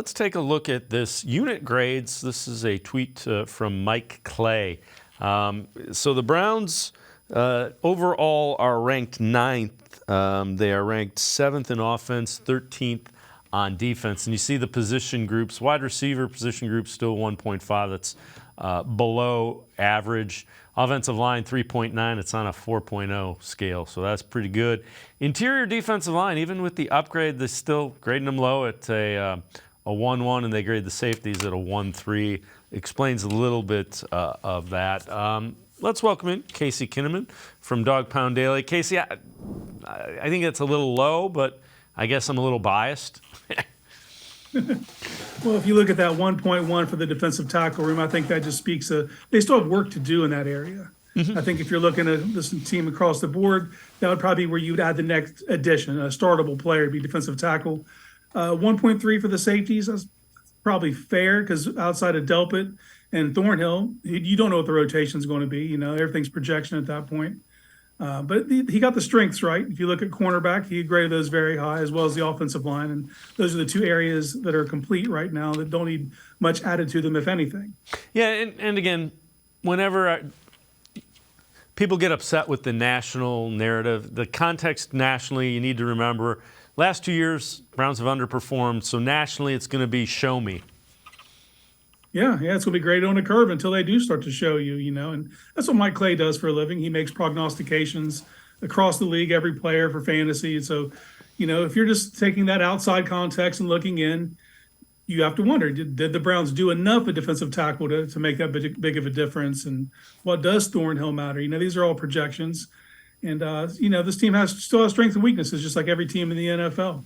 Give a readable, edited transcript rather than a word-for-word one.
Let's take a look at this unit grades. This is a tweet from Mike Clay. So the Browns overall are ranked 9th. They are ranked 7th in offense, 13th on defense. And you see the position groups. Wide receiver position group still 1.5. That's below average. Offensive line 3.9. It's on a 4.0 scale, so that's pretty good. Interior defensive line, even with the upgrade, they're still grading them low at a 1-1, and they grade the safeties at a 1-3. Explains a little bit of that. Let's welcome in Casey Kinnamon from Dog Pound Daily. Casey, I think that's a little low, but I guess I'm a little biased. Well, if you look at that 1.1 for the defensive tackle room, I think that just speaks of they still have work to do in that area. Mm-hmm. I think if you're looking at this team across the board, that would probably be where you'd add the next addition, a startable player to be defensive tackle. 1.3 for the safeties, that's probably fair because outside of Delpit and Thornhill, you don't know what the rotation is going to be. You know, everything's projection at that point. But he got the strengths right. If you look at cornerback, he graded those very high, as well as the offensive line. And those are the two areas that are complete right now that don't need much added to them, if anything. Yeah, and again, whenever people get upset with the national narrative, the context nationally, you need to remember, last 2 years, Browns have underperformed. So nationally, it's going to be show me. Yeah, it's going to be great on a curve until they do start to show you, you know. And that's what Mike Clay does for a living. He makes prognostications across the league, every player for fantasy. So, you know, if you're just taking that outside context and looking in, you have to wonder, did the Browns do enough at defensive tackle to make that big of a difference? And what does Thornhill matter? You know, these are all projections. And, you know, this team still has strengths and weaknesses, just like every team in the NFL.